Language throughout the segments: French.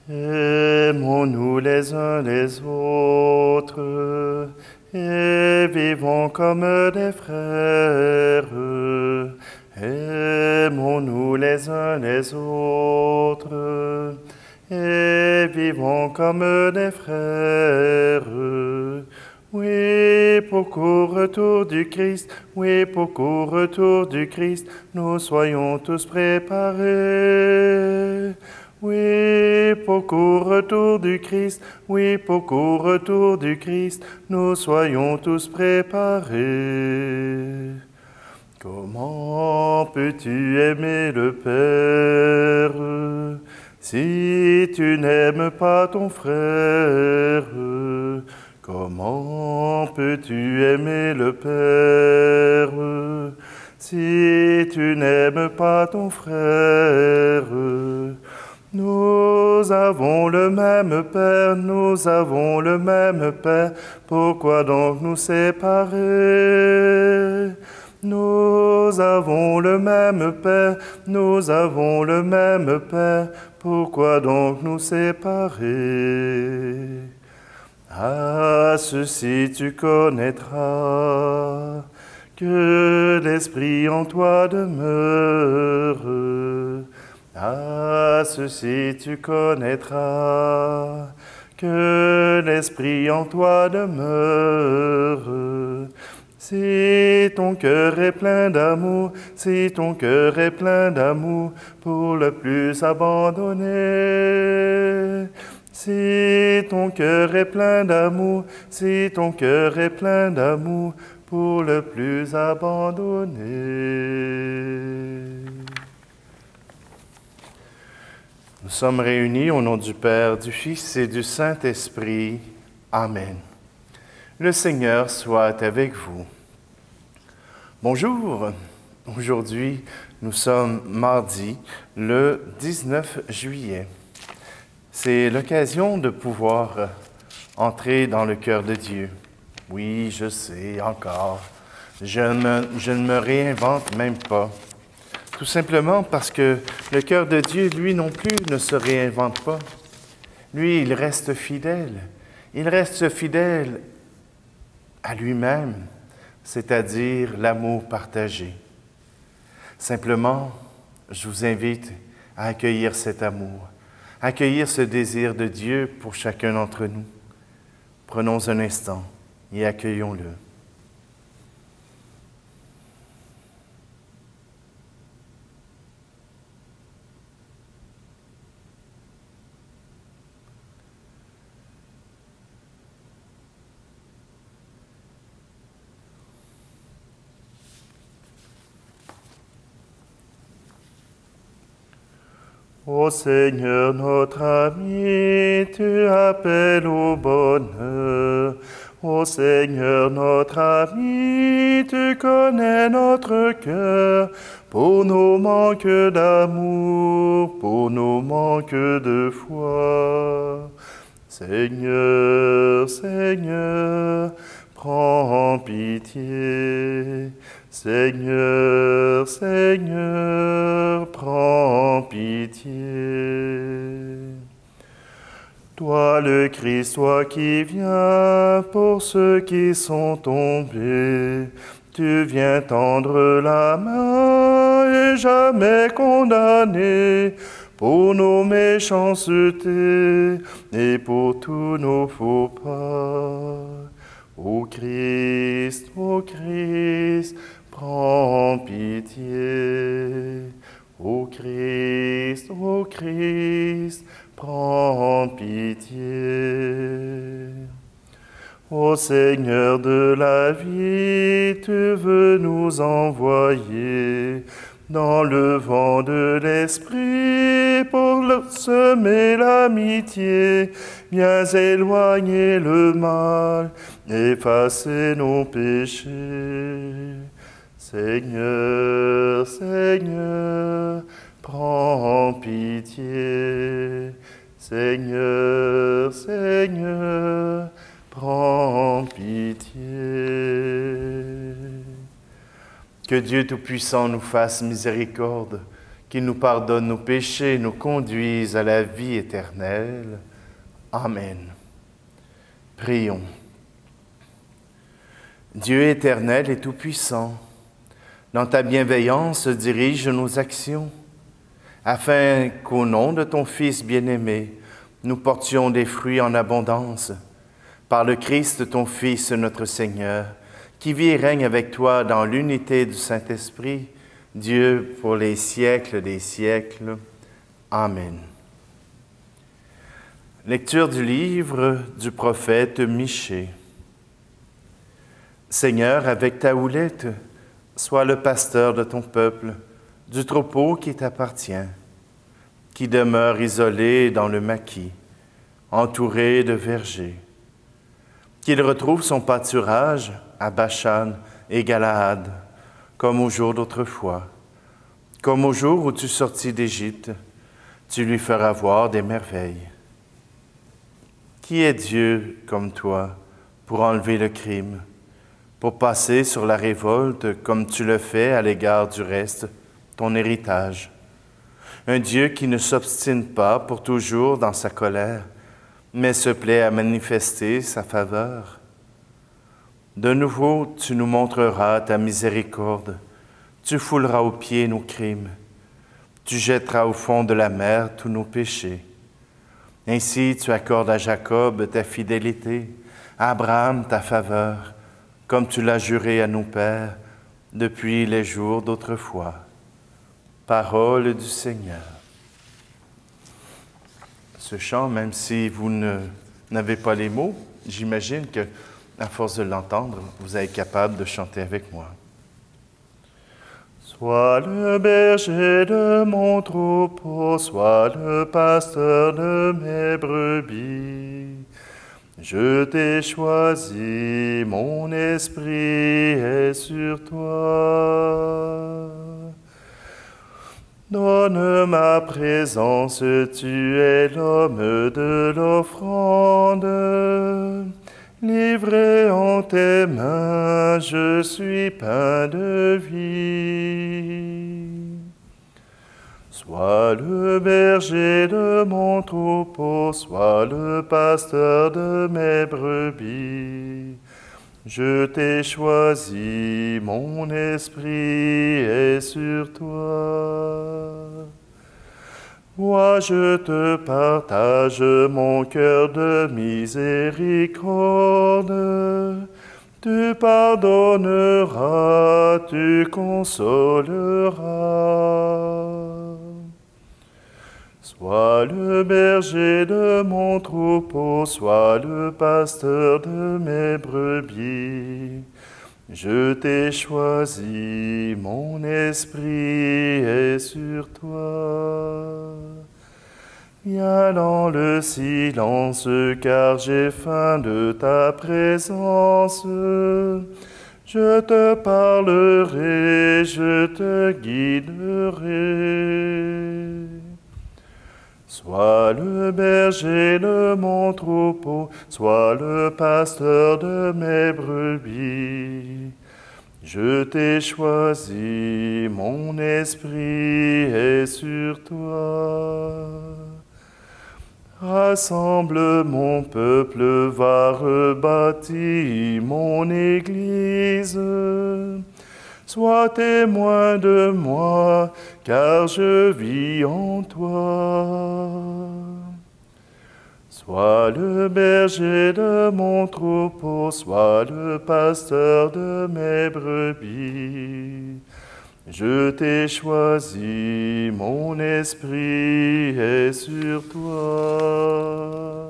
Aimons-nous les uns les autres et vivons comme des frères. Aimons-nous les uns les autres et vivons comme des frères. Oui, pour qu'au retour du Christ, oui, pour qu'au retour du Christ, nous soyons tous préparés. Oui, pour qu'au retour du Christ, oui, pour qu'au retour du Christ, nous soyons tous préparés. Comment peux-tu aimer le Père si tu n'aimes pas ton frère? Comment peux-tu aimer le Père si tu n'aimes pas ton frère? Nous avons le même Père, nous avons le même Père, pourquoi donc nous séparer? Nous avons le même Père, nous avons le même Père, pourquoi donc nous séparer? À ceci tu connaîtras que l'Esprit en toi demeure. À ceci tu connaîtras que l'Esprit en toi demeure. Si ton cœur est plein d'amour, si ton cœur est plein d'amour pour le plus abandonné. Si ton cœur est plein d'amour, si ton cœur est plein d'amour pour le plus abandonné. Nous sommes réunis au nom du Père, du Fils et du Saint-Esprit. Amen. Le Seigneur soit avec vous. Bonjour. Aujourd'hui, nous sommes mardi, le 19 juillet. C'est l'occasion de pouvoir entrer dans le cœur de Dieu. Oui, je sais, encore. Je ne me réinvente même pas. Tout simplement parce que le cœur de Dieu, lui non plus, ne se réinvente pas. Lui, il reste fidèle. Il reste fidèle à lui-même, c'est-à-dire l'amour partagé. Simplement, je vous invite à accueillir cet amour, à accueillir ce désir de Dieu pour chacun d'entre nous. Prenons un instant et accueillons-le. Ô Seigneur notre ami, tu appelles au bonheur. Ô Seigneur notre ami, tu connais notre cœur. Pour nos manques d'amour, pour nos manques de foi. Seigneur, Seigneur, prends pitié. Seigneur, Seigneur, prends pitié. Toi le Christ, toi qui viens pour ceux qui sont tombés, tu viens tendre la main et jamais condamner pour nos méchancetés et pour tous nos faux pas. Ô Christ, prends pitié. Ô Christ, prends pitié. Ô Seigneur de la vie, tu veux nous envoyer dans le vent de l'Esprit pour semer l'amitié, bien éloigner le mal, effacer nos péchés. Seigneur, Seigneur, prends pitié. Seigneur, Seigneur, prends pitié. Que Dieu Tout-Puissant nous fasse miséricorde, qu'il nous pardonne nos péchés, nous conduise à la vie éternelle. Amen. Prions. Dieu éternel et tout-puissant, dans ta bienveillance dirige nos actions, afin qu'au nom de ton Fils bien-aimé, nous portions des fruits en abondance, par le Christ, ton Fils, notre Seigneur, qui vit et règne avec toi dans l'unité du Saint-Esprit, Dieu pour les siècles des siècles. Amen. Lecture du livre du prophète Michée. Seigneur, avec ta houlette, sois le pasteur de ton peuple, du troupeau qui t'appartient, qui demeure isolé dans le maquis, entouré de vergers. Qu'il retrouve son pâturage à Bashan et Galaad, comme au jour d'autrefois, comme au jour où tu sortis d'Égypte, tu lui feras voir des merveilles. Qui est Dieu comme toi pour enlever le crime, pour passer sur la révolte comme tu le fais à l'égard du reste, ton héritage? Un Dieu qui ne s'obstine pas pour toujours dans sa colère, mais se plaît à manifester sa faveur. De nouveau, tu nous montreras ta miséricorde, tu fouleras aux pieds nos crimes, tu jetteras au fond de la mer tous nos péchés. Ainsi, tu accordes à Jacob ta fidélité, à Abraham ta faveur, comme tu l'as juré à nos pères depuis les jours d'autrefois. Parole du Seigneur. Ce chant, même si vous n'avez pas les mots, j'imagine que, à force de l'entendre, vous êtes capable de chanter avec moi. Sois le berger de mon troupeau, sois le pasteur de mes brebis. Je t'ai choisi, mon esprit est sur toi. Donne ma présence, tu es l'homme de l'offrande. Livré en tes mains, je suis pain de vie. Sois le berger de mon troupeau, sois le pasteur de mes brebis. Je t'ai choisi, mon esprit est sur toi. Moi, je te partage mon cœur de miséricorde. Tu pardonneras, tu consoleras. Sois le berger de mon troupeau, sois le pasteur de mes brebis. Je t'ai choisi, mon esprit est sur toi. Viens dans le silence, car j'ai faim de ta présence. Je te parlerai, je te guiderai. Sois le berger de mon troupeau, sois le pasteur de mes brebis. Je t'ai choisi, mon esprit est sur toi. Rassemble mon peuple, va rebâtir mon Église. Sois témoin de moi, car je vis en toi. Sois le berger de mon troupeau, sois le pasteur de mes brebis. Je t'ai choisi, mon esprit est sur toi.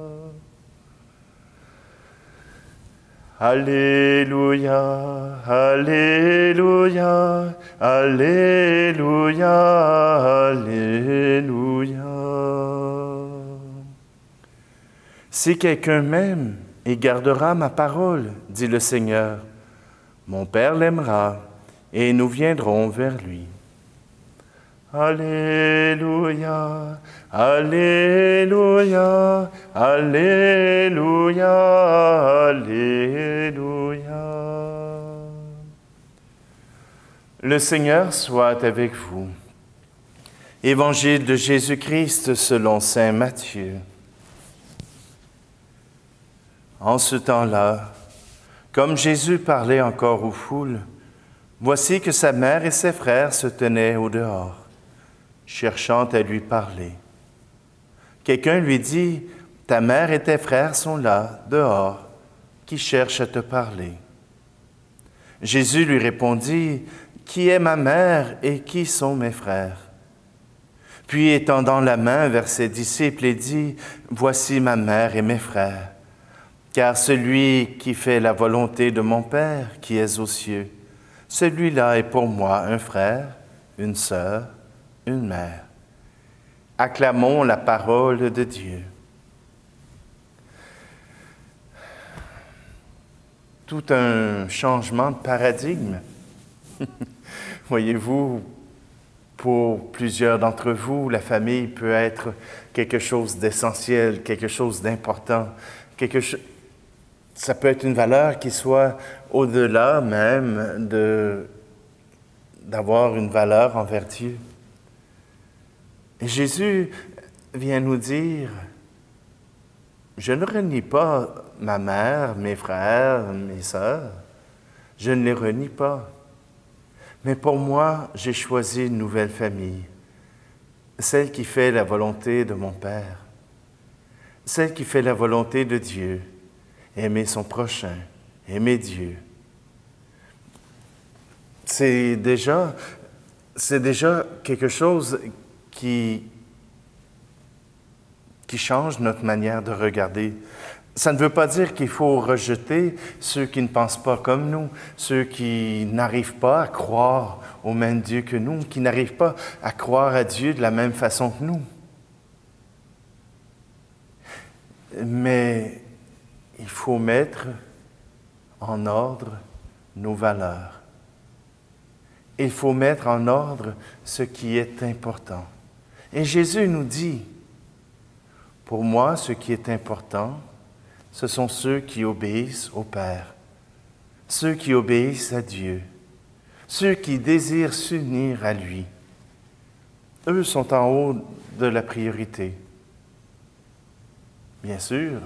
Alléluia, Alléluia, Alléluia, Alléluia. Si quelqu'un m'aime et gardera ma parole, dit le Seigneur, mon Père l'aimera et nous viendrons vers lui. Alléluia, Alléluia, Alléluia, Alléluia. Le Seigneur soit avec vous. Évangile de Jésus-Christ selon saint Matthieu. En ce temps-là, comme Jésus parlait encore aux foules, voici que sa mère et ses frères se tenaient au dehors, cherchant à lui parler. Quelqu'un lui dit, « Ta mère et tes frères sont là, dehors, qui cherchent à te parler. » Jésus lui répondit, « Qui est ma mère et qui sont mes frères? » Puis étendant la main vers ses disciples, il dit, « Voici ma mère et mes frères. Car celui qui fait la volonté de mon Père qui est aux cieux, celui-là est pour moi un frère, une sœur, une mère. » Acclamons la parole de Dieu. Tout un changement de paradigme. Voyez-vous, pour plusieurs d'entre vous, la famille peut être quelque chose d'essentiel, quelque chose d'important, ça peut être une valeur qui soit au-delà même d'avoir une valeur envers Dieu. Et Jésus vient nous dire, je ne renie pas ma mère, mes frères, mes sœurs, je ne les renie pas. Mais pour moi, j'ai choisi une nouvelle famille, celle qui fait la volonté de mon Père, celle qui fait la volonté de Dieu, aimer son prochain, aimer Dieu. C'est déjà quelque chose qui change notre manière de regarder. Ça ne veut pas dire qu'il faut rejeter ceux qui ne pensent pas comme nous, ceux qui n'arrivent pas à croire au même Dieu que nous, qui n'arrivent pas à croire à Dieu de la même façon que nous. Mais il faut mettre en ordre nos valeurs. Il faut mettre en ordre ce qui est important. Et Jésus nous dit, pour moi, ce qui est important, ce sont ceux qui obéissent au Père, ceux qui obéissent à Dieu, ceux qui désirent s'unir à lui. Eux sont en haut de la priorité. Bien sûr,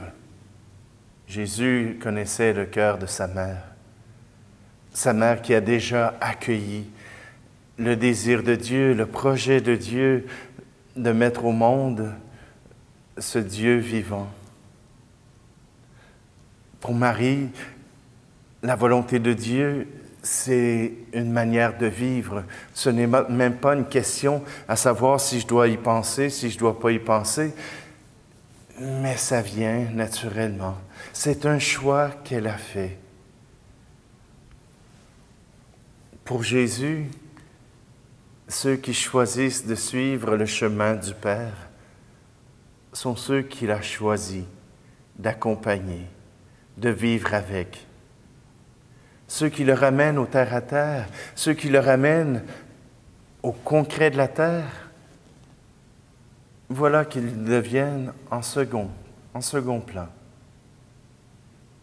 Jésus connaissait le cœur de sa mère qui a déjà accueilli le désir de Dieu, le projet de Dieu de mettre au monde ce Dieu vivant. Pour Marie, la volonté de Dieu, c'est une manière de vivre. Ce n'est même pas une question à savoir si je dois y penser, si je ne dois pas y penser, mais ça vient naturellement. C'est un choix qu'elle a fait. Pour Jésus, ceux qui choisissent de suivre le chemin du Père sont ceux qu'il a choisi d'accompagner, de vivre avec. Ceux qui le ramènent au terre-à-terre, ceux qui le ramènent au concret de la terre, voilà qu'ils deviennent en second plan.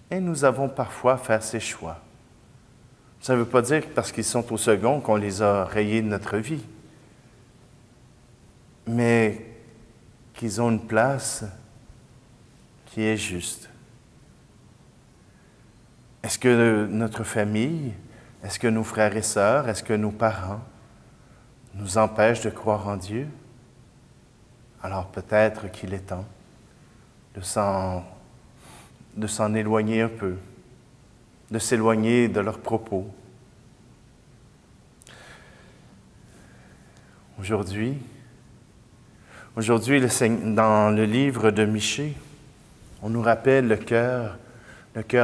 Et nous avons parfois à faire ces choix. Ça ne veut pas dire que parce qu'ils sont au second qu'on les a rayés de notre vie, mais qu'ils ont une place qui est juste. Est-ce que notre famille, est-ce que nos frères et sœurs, est-ce que nos parents nous empêchent de croire en Dieu? Alors peut-être qu'il est temps de s'en éloigner un peu, de s'éloigner de leurs propos. Aujourd'hui, dans le livre de Michée, on nous rappelle le cœur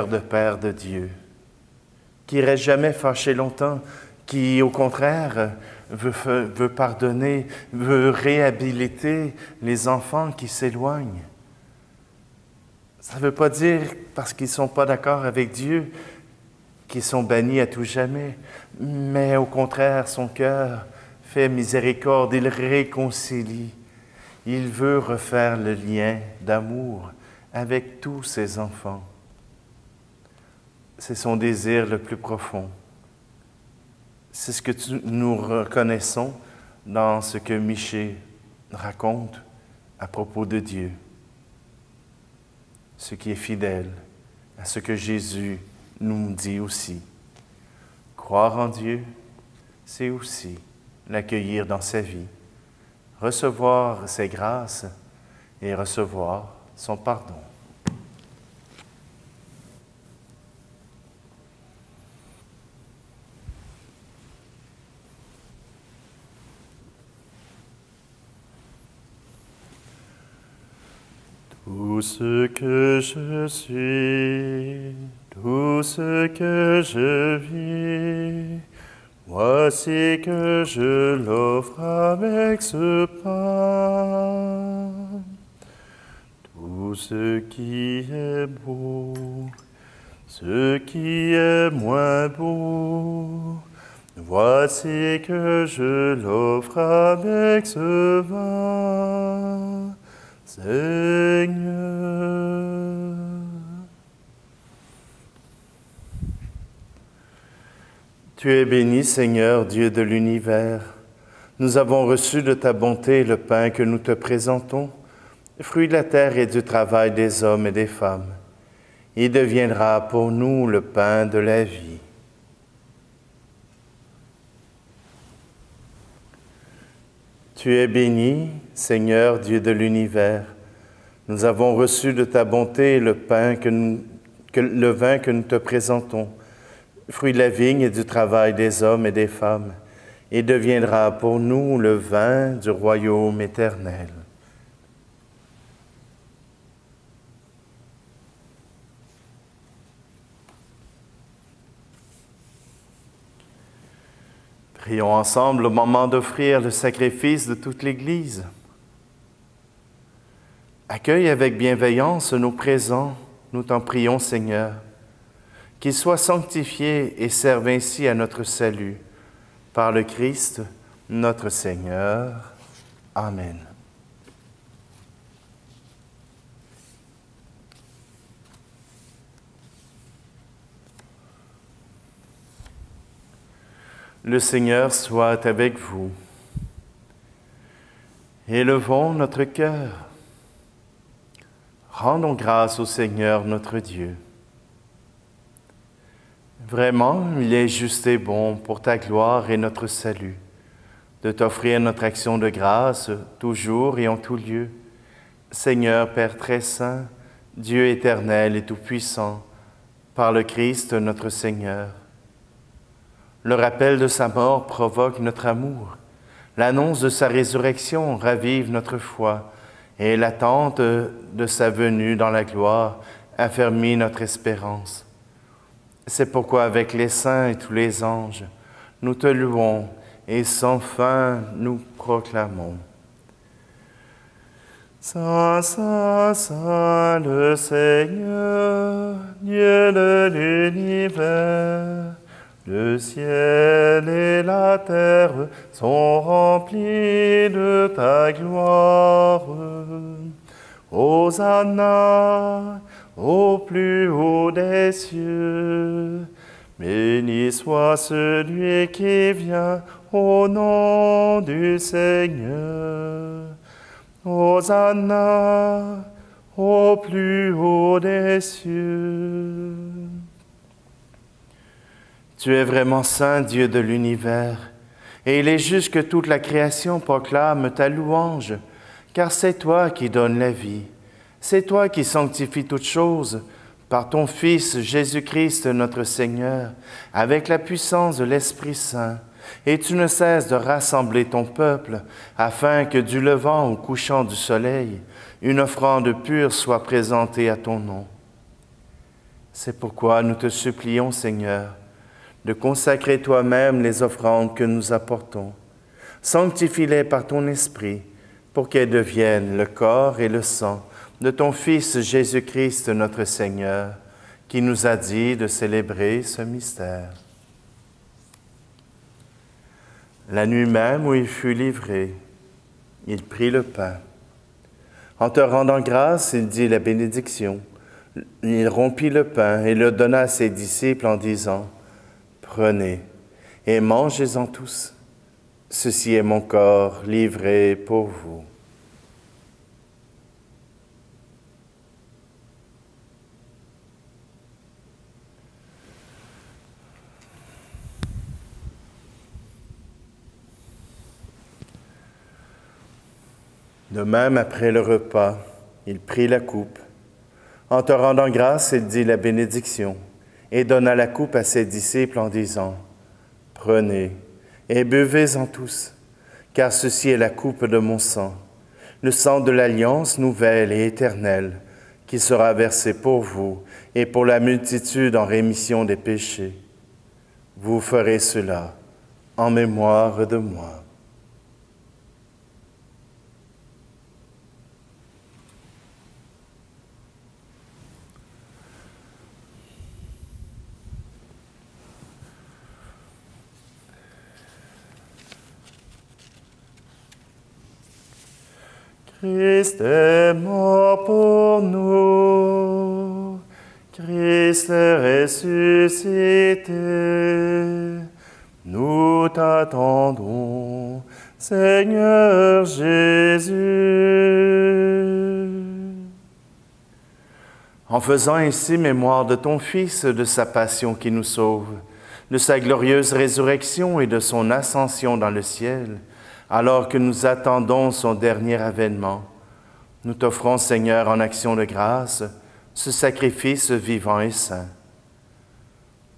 de Père de Dieu, qui ne reste jamais fâché longtemps, qui, au contraire, veut pardonner, veut réhabiliter les enfants qui s'éloignent. Ça ne veut pas dire, parce qu'ils ne sont pas d'accord avec Dieu, qu'ils sont bannis à tout jamais, mais au contraire, son cœur fait miséricorde, il réconcilie. Il veut refaire le lien d'amour avec tous ses enfants. C'est son désir le plus profond. C'est ce que nous reconnaissons dans ce que Michée raconte à propos de Dieu, ce qui est fidèle à ce que Jésus nous dit aussi. Croire en Dieu, c'est aussi l'accueillir dans sa vie, recevoir ses grâces et recevoir son pardon. Tout ce que je suis, tout ce que je vis, voici que je l'offre avec ce pain. Tout ce qui est beau, ce qui est moins beau, voici que je l'offre avec ce vin. Seigneur. Tu es béni, Seigneur, Dieu de l'univers. Nous avons reçu de ta bonté le pain que nous te présentons, fruit de la terre et du travail des hommes et des femmes. Il deviendra pour nous le pain de la vie. Tu es béni, Seigneur, Dieu de l'univers. Nous avons reçu de ta bonté le vin que nous te présentons, fruit de la vigne et du travail des hommes et des femmes. Il deviendra pour nous le vin du royaume éternel. Prions ensemble au moment d'offrir le sacrifice de toute l'Église. Accueille avec bienveillance nos présents, nous t'en prions, Seigneur, qu'ils soient sanctifiés et servent ainsi à notre salut. Par le Christ, notre Seigneur. Amen. Le Seigneur soit avec vous. Élevons notre cœur. Rendons grâce au Seigneur notre Dieu. Vraiment, il est juste et bon pour ta gloire et notre salut, de t'offrir notre action de grâce toujours et en tout lieu. Seigneur Père très saint, Dieu éternel et tout-puissant, par le Christ notre Seigneur. Le rappel de sa mort provoque notre amour. L'annonce de sa résurrection ravive notre foi et l'attente de sa venue dans la gloire affermit notre espérance. C'est pourquoi avec les saints et tous les anges, nous te louons et sans fin nous proclamons. Saint, Saint, Saint, le Seigneur, Dieu de l'univers, le ciel et la terre sont remplis de ta gloire. Hosanna au plus haut des cieux. Béni soit celui qui vient au nom du Seigneur. Hosanna au plus haut des cieux. Tu es vraiment saint, Dieu de l'univers, et il est juste que toute la création proclame ta louange, car c'est toi qui donnes la vie, c'est toi qui sanctifies toutes choses, par ton Fils Jésus-Christ notre Seigneur, avec la puissance de l'Esprit Saint, et tu ne cesses de rassembler ton peuple, afin que du levant au couchant du soleil, une offrande pure soit présentée à ton nom. C'est pourquoi nous te supplions, Seigneur, de consacrer toi-même les offrandes que nous apportons. Sanctifie-les par ton Esprit, pour qu'elles deviennent le corps et le sang de ton Fils Jésus-Christ notre Seigneur, qui nous a dit de célébrer ce mystère. La nuit même où il fut livré, il prit le pain. En te rendant grâce, il dit la bénédiction. Il rompit le pain et le donna à ses disciples en disant: « Prenez et mangez-en tous. Ceci est mon corps livré pour vous. De même, après le repas, il prit la coupe. En te rendant grâce, il dit la bénédiction et donna la coupe à ses disciples en disant, « Prenez et buvez-en tous, car ceci est la coupe de mon sang, le sang de l'alliance nouvelle et éternelle, qui sera versé pour vous et pour la multitude en rémission des péchés. Vous ferez cela en mémoire de moi. » Christ est mort pour nous, Christ est ressuscité, nous t'attendons, Seigneur Jésus. En faisant ainsi mémoire de ton Fils, de sa passion qui nous sauve, de sa glorieuse résurrection et de son ascension dans le ciel, alors que nous attendons son dernier avènement, nous t'offrons, Seigneur, en action de grâce, ce sacrifice vivant et saint.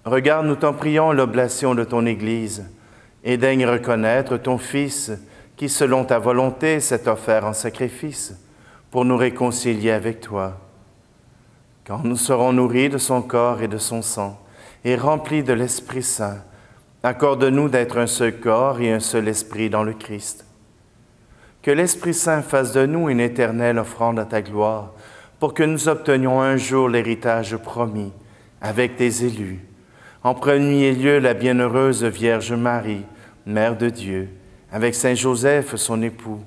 Regarde, nous t'en prions, l'oblation de ton Église, et daigne reconnaître ton Fils, qui, selon ta volonté, s'est offert en sacrifice, pour nous réconcilier avec toi. Quand nous serons nourris de son corps et de son sang, et remplis de l'Esprit Saint, accorde-nous d'être un seul corps et un seul esprit dans le Christ. Que l'Esprit Saint fasse de nous une éternelle offrande à ta gloire, pour que nous obtenions un jour l'héritage promis avec tes élus. En premier lieu, la bienheureuse Vierge Marie, Mère de Dieu, avec Saint Joseph, son époux,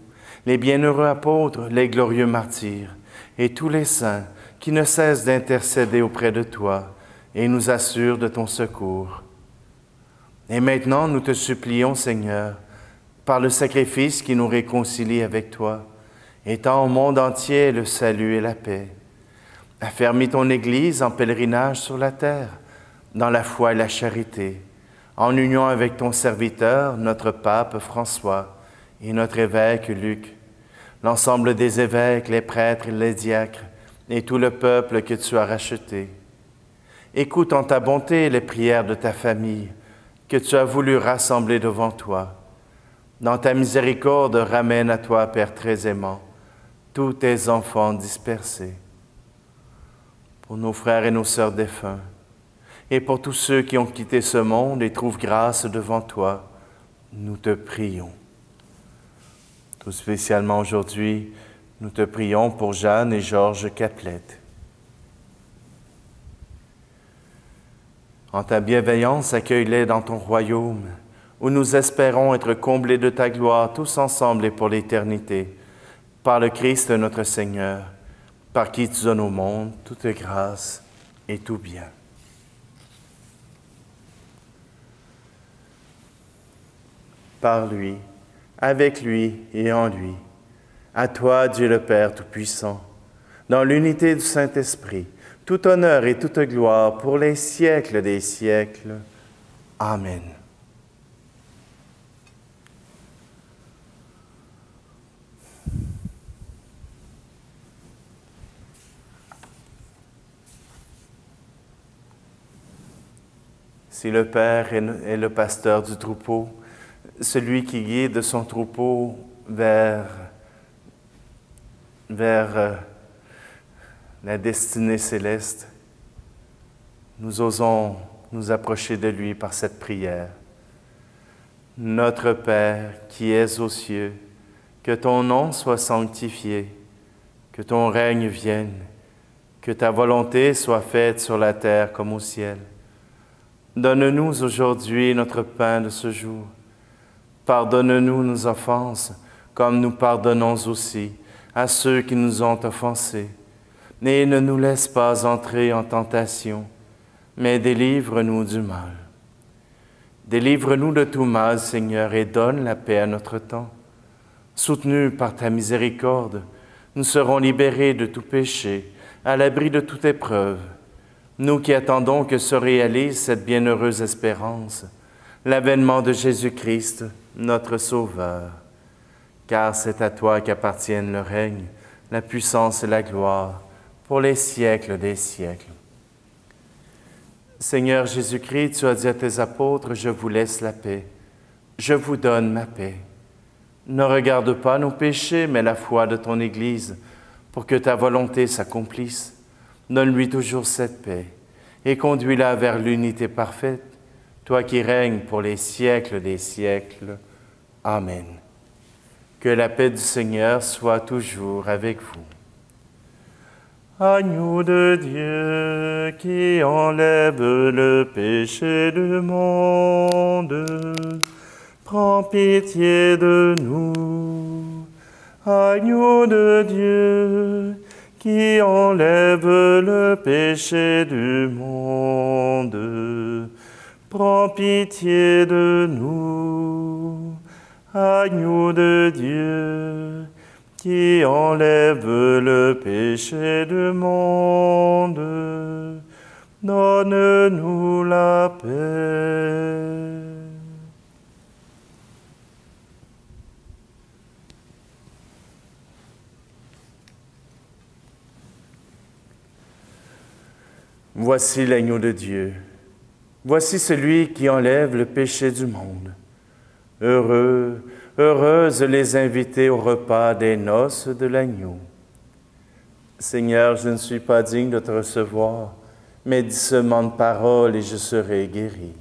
les bienheureux apôtres, les glorieux martyrs, et tous les saints qui ne cessent d'intercéder auprès de toi et nous assurent de ton secours. Et maintenant, nous te supplions, Seigneur, par le sacrifice qui nous réconcilie avec toi, étends au monde entier le salut et la paix. Affermis ton Église en pèlerinage sur la terre, dans la foi et la charité, en union avec ton serviteur, notre pape François, et notre évêque Luc, l'ensemble des évêques, les prêtres, les diacres, et tout le peuple que tu as racheté. Écoute en ta bonté les prières de ta famille, que tu as voulu rassembler devant toi. Dans ta miséricorde, ramène à toi, Père très aimant, tous tes enfants dispersés. Pour nos frères et nos sœurs défunts, et pour tous ceux qui ont quitté ce monde et trouvent grâce devant toi, nous te prions. Tout spécialement aujourd'hui, nous te prions pour Jeanne et Georges Caplette. En ta bienveillance, accueille-les dans ton royaume, où nous espérons être comblés de ta gloire tous ensemble et pour l'éternité, par le Christ notre Seigneur, par qui tu donnes au monde toute grâce et tout bien. Par lui, avec lui et en lui, à toi, Dieu le Père Tout-Puissant, dans l'unité du Saint-Esprit, tout honneur et toute gloire pour les siècles des siècles. Amen. Si le Père est le pasteur du troupeau, celui qui guide son troupeau vers la destinée céleste, nous osons nous approcher de lui par cette prière. Notre Père qui es aux cieux, que ton nom soit sanctifié, que ton règne vienne, que ta volonté soit faite sur la terre comme au ciel. Donne-nous aujourd'hui notre pain de ce jour. Pardonne-nous nos offenses, comme nous pardonnons aussi à ceux qui nous ont offensés. Et ne nous laisse pas entrer en tentation, mais délivre-nous du mal. Délivre-nous de tout mal, Seigneur, et donne la paix à notre temps. Soutenus par ta miséricorde, nous serons libérés de tout péché, à l'abri de toute épreuve. Nous qui attendons que se réalise cette bienheureuse espérance, l'avènement de Jésus-Christ, notre Sauveur. Car c'est à toi qu'appartiennent le règne, la puissance et la gloire, pour les siècles des siècles. Seigneur Jésus-Christ, tu as dit à tes apôtres, « Je vous laisse la paix, je vous donne ma paix. » Ne regarde pas nos péchés, mais la foi de ton Église, pour que ta volonté s'accomplisse. Donne-lui toujours cette paix et conduis-la vers l'unité parfaite, toi qui règnes pour les siècles des siècles. Amen. Que la paix du Seigneur soit toujours avec vous. Agneau de Dieu qui enlève le péché du monde, prends pitié de nous. Agneau de Dieu qui enlève le péché du monde, prends pitié de nous. Agneau de Dieu qui enlève le péché du monde, donne-nous la paix. Voici l'agneau de Dieu. Voici celui qui enlève le péché du monde. Heureux, heureuses les invités au repas des noces de l'agneau. Seigneur, je ne suis pas digne de te recevoir, mais dis seulement de parole et je serai guéri.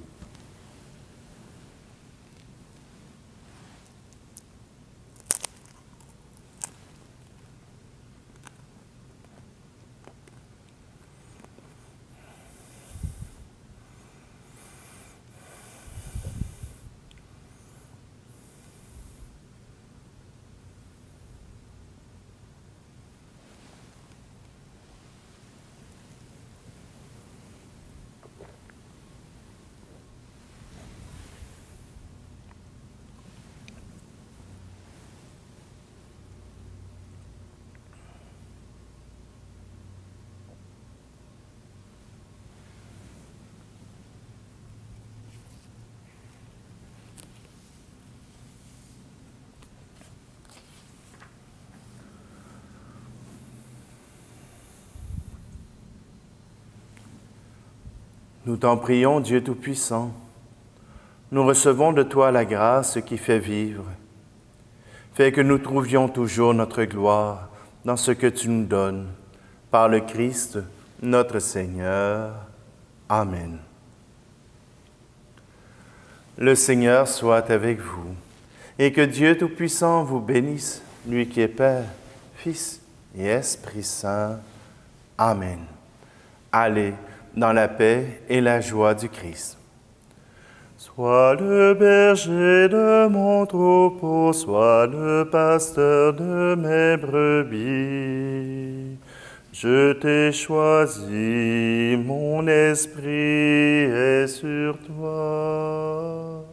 Nous t'en prions, Dieu Tout-Puissant. Nous recevons de toi la grâce qui fait vivre. Fais que nous trouvions toujours notre gloire dans ce que tu nous donnes. Par le Christ, notre Seigneur. Amen. Le Seigneur soit avec vous, et que Dieu Tout-Puissant vous bénisse, lui qui est Père, Fils et Esprit Saint. Amen. Allez dans la paix et la joie du Christ. Sois le berger de mon troupeau, sois le pasteur de mes brebis. Je t'ai choisi, mon esprit est sur toi.